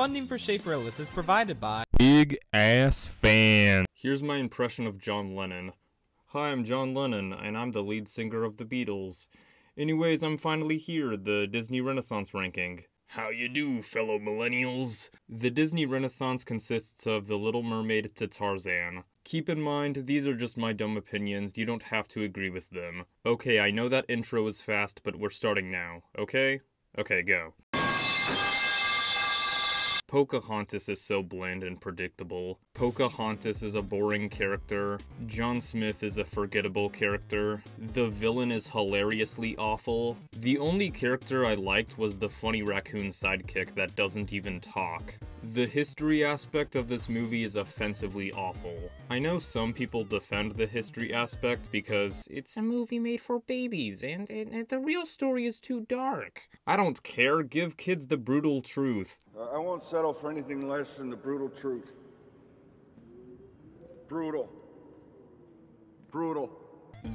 Funding for Schaefer-Ellis is provided by Big Ass Fan. Here's my impression of John Lennon. Hi, I'm John Lennon, and I'm the lead singer of the Beatles. Anyways, I'm finally here, the Disney Renaissance ranking. How you do, fellow millennials? The Disney Renaissance consists of The Little Mermaid to Tarzan. Keep in mind, these are just my dumb opinions, you don't have to agree with them. Okay, I know that intro is fast, but we're starting now, okay? Okay, go. Pocahontas is so bland and predictable. Pocahontas is a boring character. John Smith is a forgettable character. The villain is hilariously awful. The only character I liked was the funny raccoon sidekick that doesn't even talk. The history aspect of this movie is offensively awful. I know some people defend the history aspect because it's a movie made for babies and the real story is too dark. I don't care, give kids the brutal truth. I won't settle for anything less than the brutal truth. Brutal. Brutal.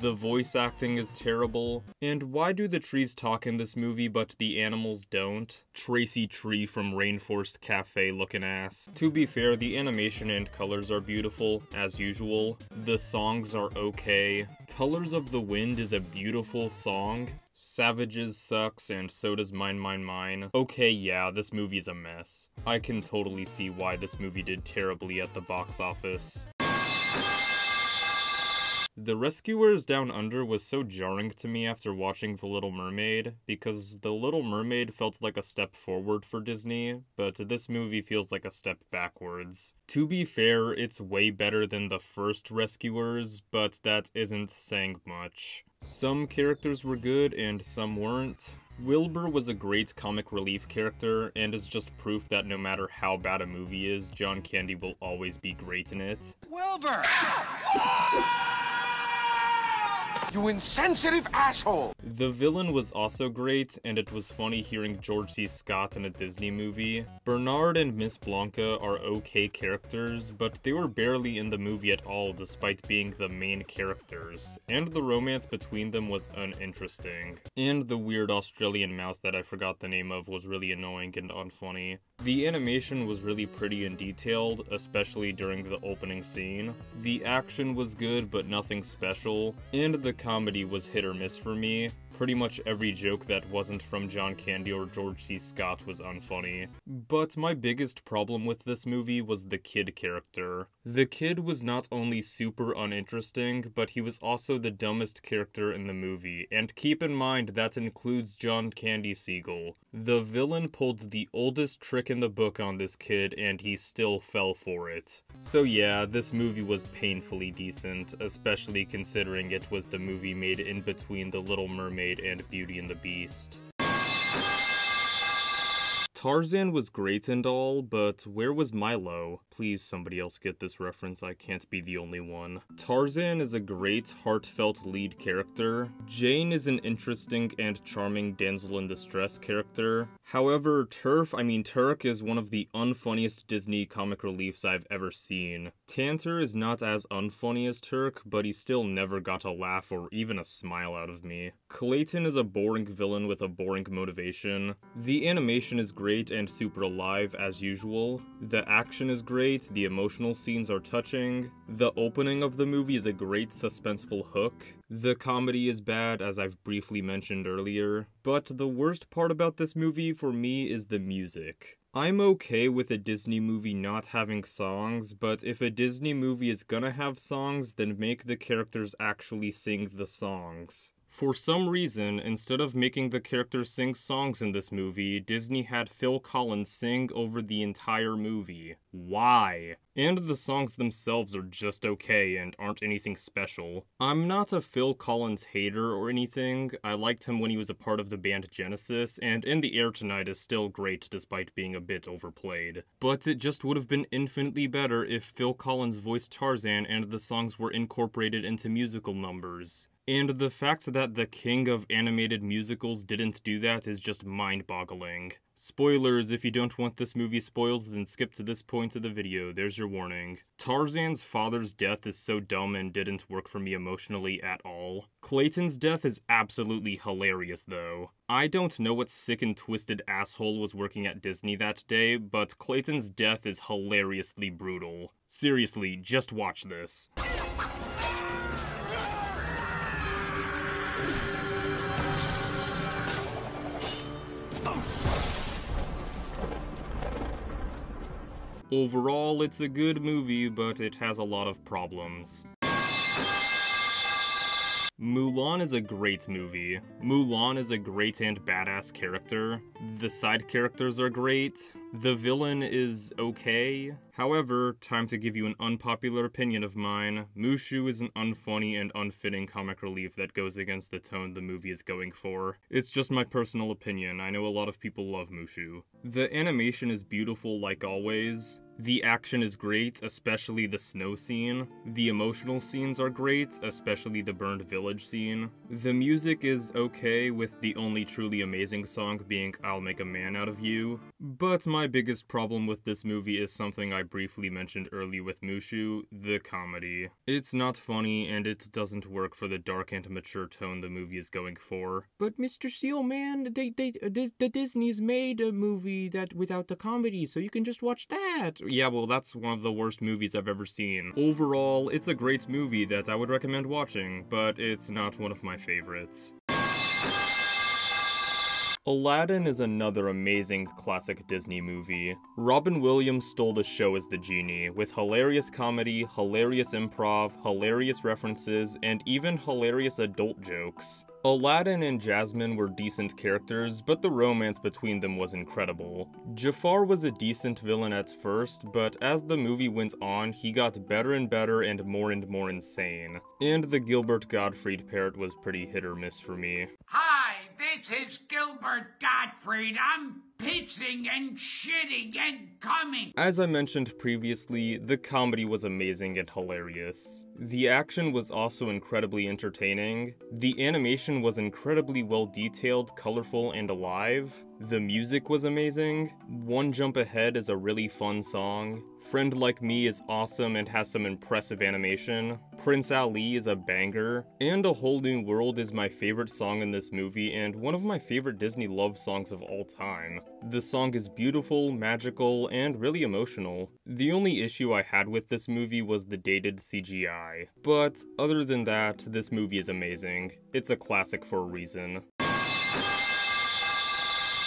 The voice acting is terrible. And why do the trees talk in this movie but the animals don't? Tracy Tree from Rainforest Cafe looking ass. To be fair, the animation and colors are beautiful, as usual. The songs are okay. Colors of the Wind is a beautiful song. Savages sucks, and so does Mine Mine Mine. Okay, yeah, this movie's a mess. I can totally see why this movie did terribly at the box office. The Rescuers Down Under was so jarring to me after watching The Little Mermaid, because The Little Mermaid felt like a step forward for Disney, but this movie feels like a step backwards. To be fair, it's way better than the first Rescuers, but that isn't saying much. Some characters were good and some weren't. Wilbur was a great comic relief character, and is just proof that no matter how bad a movie is, John Candy will always be great in it. Wilbur! You insensitive asshole! The villain was also great, and it was funny hearing George C. Scott in a Disney movie. Bernard and Miss Blanca are okay characters, but they were barely in the movie at all despite being the main characters, and the romance between them was uninteresting. And the weird Australian mouse that I forgot the name of was really annoying and unfunny. The animation was really pretty and detailed, especially during the opening scene. The action was good, but nothing special, and the comedy was hit or miss for me. Pretty much every joke that wasn't from John Candy or George C. Scott was unfunny. But my biggest problem with this movie was the kid character. The kid was not only super uninteresting, but he was also the dumbest character in the movie, and keep in mind that includes John Candy Siegel. The villain pulled the oldest trick in the book on this kid, and he still fell for it. So yeah, this movie was painfully decent, especially considering it was the movie made in between The Little Mermaid and Beauty and the Beast. Tarzan was great and all, but where was Milo? Please, somebody else get this reference, I can't be the only one. Tarzan is a great, heartfelt lead character. Jane is an interesting and charming damsel in distress character. However, Turk is one of the unfunniest Disney comic reliefs I've ever seen. Tantor is not as unfunny as Turk, but he still never got a laugh or even a smile out of me. Clayton is a boring villain with a boring motivation. The animation is great and super alive as usual. The action is great, the emotional scenes are touching. The opening of the movie is a great suspenseful hook. The comedy is bad, as I've briefly mentioned earlier. But the worst part about this movie for me is the music. I'm okay with a Disney movie not having songs, but if a Disney movie is gonna have songs, then make the characters actually sing the songs. For some reason, instead of making the characters sing songs in this movie, Disney had Phil Collins sing over the entire movie. Why? And the songs themselves are just okay and aren't anything special. I'm not a Phil Collins hater or anything. I liked him when he was a part of the band Genesis, and In the Air Tonight is still great despite being a bit overplayed. But it just would have been infinitely better if Phil Collins voiced Tarzan and the songs were incorporated into musical numbers. And the fact that the king of animated musicals didn't do that is just mind-boggling. Spoilers, if you don't want this movie spoiled, then skip to this point of the video, there's your warning. Tarzan's father's death is so dumb and didn't work for me emotionally at all. Clayton's death is absolutely hilarious though. I don't know what sick and twisted asshole was working at Disney that day, but Clayton's death is hilariously brutal. Seriously, just watch this. Overall, it's a good movie, but it has a lot of problems. Mulan is a great movie. Mulan is a great and badass character. The side characters are great. The villain is okay. However, time to give you an unpopular opinion of mine. Mushu is an unfunny and unfitting comic relief that goes against the tone the movie is going for. It's just my personal opinion. I know a lot of people love Mushu. The animation is beautiful like always. The action is great, especially the snow scene. The emotional scenes are great, especially the burned village scene. The music is okay, with the only truly amazing song being I'll Make a Man Out of You. But my biggest problem with this movie is something I briefly mentioned earlier with Mushu, the comedy. It's not funny, and it doesn't work for the dark and mature tone the movie is going for. But Mr. Seal, man, the Disney's made a movie that without the comedy, so you can just watch that. Yeah, well, that's one of the worst movies I've ever seen. Overall, it's a great movie that I would recommend watching, but it's not one of my favorites. Aladdin is another amazing classic Disney movie. Robin Williams stole the show as the genie, with hilarious comedy, hilarious improv, hilarious references, and even hilarious adult jokes. Aladdin and Jasmine were decent characters, but the romance between them was incredible. Jafar was a decent villain at first, but as the movie went on, he got better and better and more insane. And the Gilbert Gottfried parrot was pretty hit or miss for me. Hi, this is Gilbert Gottfried. I'm pissing and shitting and coming. As I mentioned previously, the comedy was amazing and hilarious. The action was also incredibly entertaining. The animation was incredibly well detailed, colorful, and alive. The music was amazing. One Jump Ahead is a really fun song. Friend Like Me is awesome and has some impressive animation. Prince Ali is a banger. And A Whole New World is my favorite song in this movie and one of my favorite Disney love songs of all time. The song is beautiful, magical, and really emotional. The only issue I had with this movie was the dated CGI. But other than that, this movie is amazing. It's a classic for a reason.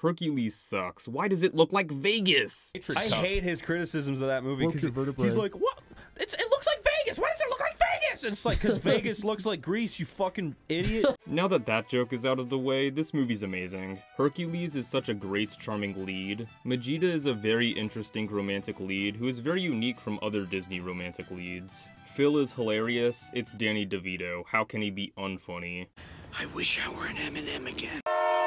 Hercules sucks. Why does it look like Vegas? I hate his criticisms of that movie because he's like, what? It looks like Vegas. Why does it look like Vegas? And it's like, because Vegas looks like Greece, you fucking idiot. Now that that joke is out of the way, this movie's amazing. Hercules is such a great, charming lead. Majida is a very interesting romantic lead who is very unique from other Disney romantic leads. Phil is hilarious. It's Danny DeVito. How can he be unfunny? I wish I were an Eminem again.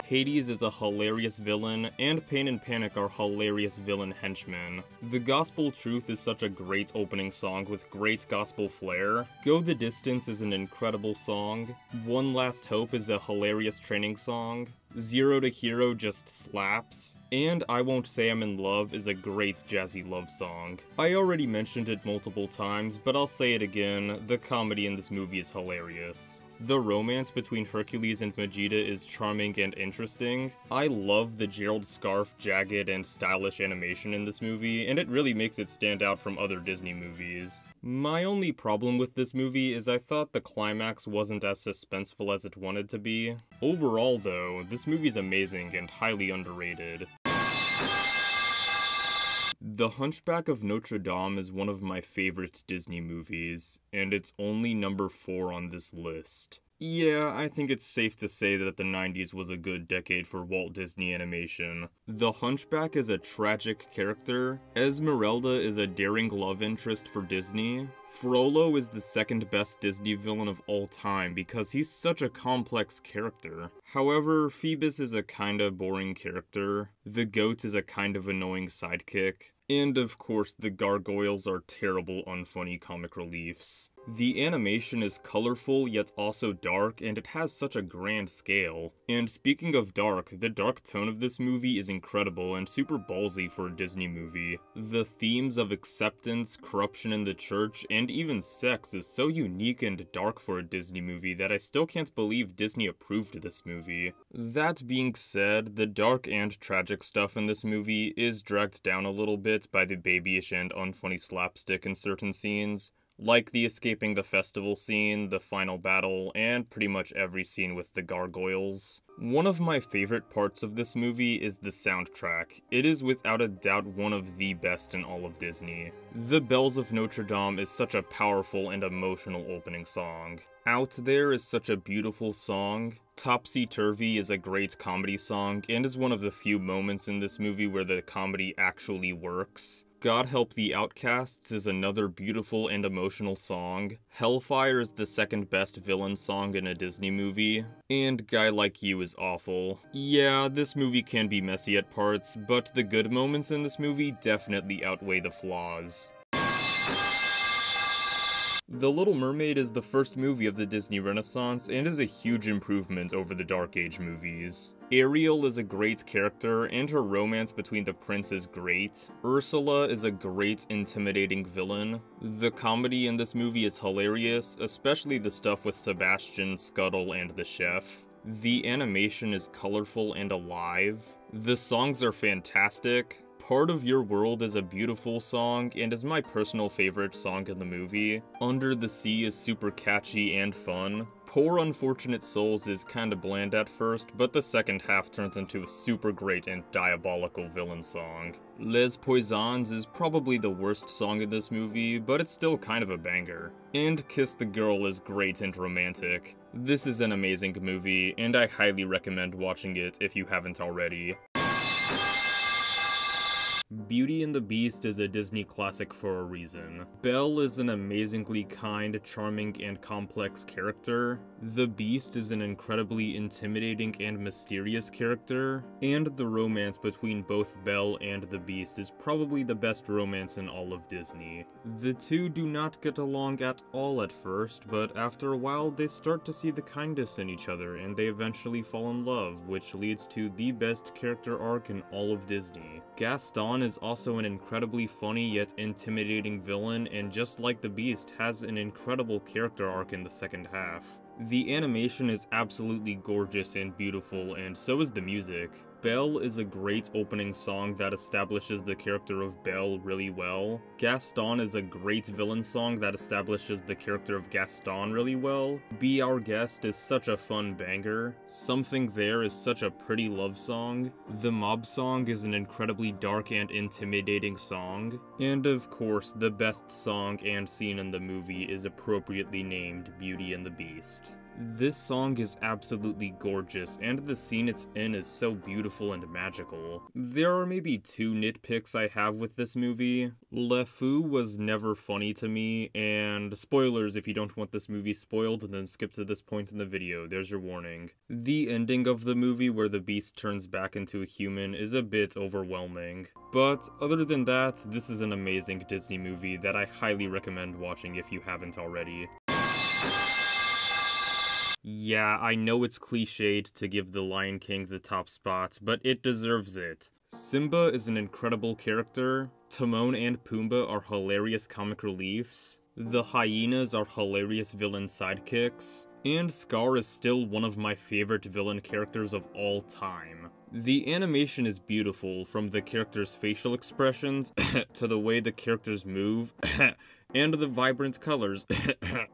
Hades is a hilarious villain, and Pain and Panic are hilarious villain henchmen. The Gospel Truth is such a great opening song with great gospel flair. Go the Distance is an incredible song. One Last Hope is a hilarious training song. Zero to Hero just slaps. And I Won't Say I'm in Love is a great jazzy love song. I already mentioned it multiple times, but I'll say it again, the comedy in this movie is hilarious. The romance between Hercules and Majida is charming and interesting. I love the Gerald Scarfe, jagged, and stylish animation in this movie, and it really makes it stand out from other Disney movies. My only problem with this movie is I thought the climax wasn't as suspenseful as it wanted to be. Overall, though, this movie's amazing and highly underrated. The Hunchback of Notre Dame is one of my favorite Disney movies, and it's only number 4 on this list. Yeah, I think it's safe to say that the 90s was a good decade for Walt Disney animation. The Hunchback is a tragic character, Esmeralda is a daring love interest for Disney, Frollo is the second best Disney villain of all time because he's such a complex character. However, Phoebus is a kinda boring character, the goat is a kind of annoying sidekick, and of course the gargoyles are terrible, unfunny comic reliefs. The animation is colorful yet also dark, and it has such a grand scale. And speaking of dark, the dark tone of this movie is incredible and super ballsy for a Disney movie. The themes of acceptance, corruption in the church, and even sex is so unique and dark for a Disney movie that I still can't believe Disney approved this movie. That being said, the dark and tragic stuff in this movie is dragged down a little bit by the babyish and unfunny slapstick in certain scenes, like the escaping the festival scene, the final battle, and pretty much every scene with the gargoyles. One of my favorite parts of this movie is the soundtrack. It is without a doubt one of the best in all of Disney. The Bells of Notre Dame is such a powerful and emotional opening song. Out There is such a beautiful song. Topsy Turvy is a great comedy song, and is one of the few moments in this movie where the comedy actually works. God Help the Outcasts is another beautiful and emotional song. Hellfire is the second best villain song in a Disney movie. And Guy Like You is awful. Yeah, this movie can be messy at parts, but the good moments in this movie definitely outweigh the flaws. The Little Mermaid is the first movie of the Disney Renaissance and is a huge improvement over the Dark Age movies. Ariel is a great character, and her romance between the prince is great. Ursula is a great, intimidating villain. The comedy in this movie is hilarious, especially the stuff with Sebastian, Scuttle, and the chef. The animation is colorful and alive. The songs are fantastic. Part of Your World is a beautiful song, and is my personal favorite song in the movie. Under the Sea is super catchy and fun. Poor Unfortunate Souls is kinda bland at first, but the second half turns into a super great and diabolical villain song. Les Poisons is probably the worst song in this movie, but it's still kind of a banger. And Kiss the Girl is great and romantic. This is an amazing movie, and I highly recommend watching it if you haven't already. Beauty and the Beast is a Disney classic for a reason. Belle is an amazingly kind, charming, and complex character. The Beast is an incredibly intimidating and mysterious character. And the romance between both Belle and the Beast is probably the best romance in all of Disney. The two do not get along at all at first, but after a while they start to see the kindness in each other, and they eventually fall in love, which leads to the best character arc in all of Disney. Gaston is also an incredibly funny yet intimidating villain, and just like the Beast, has an incredible character arc in the second half. The animation is absolutely gorgeous and beautiful, and so is the music. Belle is a great opening song that establishes the character of Belle really well. Gaston is a great villain song that establishes the character of Gaston really well. Be Our Guest is such a fun banger. Something There is such a pretty love song. The Mob Song is an incredibly dark and intimidating song. And of course, the best song and scene in the movie is appropriately named Beauty and the Beast. This song is absolutely gorgeous, and the scene it's in is so beautiful and magical. There are maybe two nitpicks I have with this movie. LeFou was never funny to me, and spoilers if you don't want this movie spoiled, then skip to this point in the video, there's your warning. The ending of the movie where the Beast turns back into a human is a bit overwhelming. But other than that, this is an amazing Disney movie that I highly recommend watching if you haven't already. Yeah, I know it's cliched to give The Lion King the top spot, but it deserves it. Simba is an incredible character, Timon and Pumbaa are hilarious comic reliefs, the hyenas are hilarious villain sidekicks, and Scar is still one of my favorite villain characters of all time. The animation is beautiful, from the characters' facial expressions, to the way the characters move, and the vibrant colors.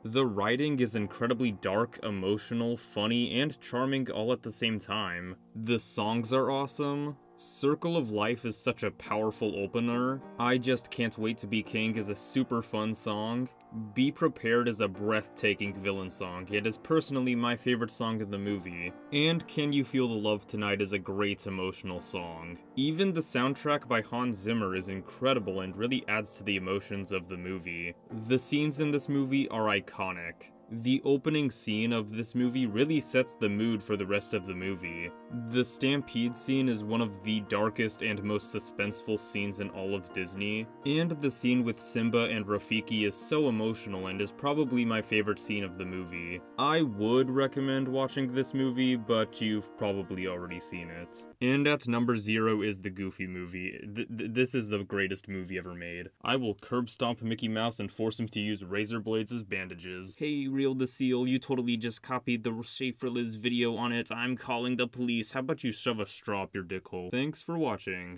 The writing is incredibly dark, emotional, funny, and charming all at the same time. The songs are awesome. Circle of Life is such a powerful opener. I Just Can't Wait to Be King is a super fun song. Be Prepared is a breathtaking villain song. It is personally my favorite song in the movie. And Can You Feel the Love Tonight is a great emotional song. Even the soundtrack by Hans Zimmer is incredible and really adds to the emotions of the movie. The scenes in this movie are iconic. The opening scene of this movie really sets the mood for the rest of the movie. The stampede scene is one of the darkest and most suspenseful scenes in all of Disney, and the scene with Simba and Rafiki is so emotional and is probably my favorite scene of the movie. I would recommend watching this movie, but you've probably already seen it. And at number 0 is the Goofy movie. This is the greatest movie ever made. I will curb stomp Mickey Mouse and force him to use razor blades as bandages. Hey, Real the Seal, you totally just copied the Schaefer Liz video on it. I'm calling the police. How about you shove a straw up your dick hole? Thanks for watching.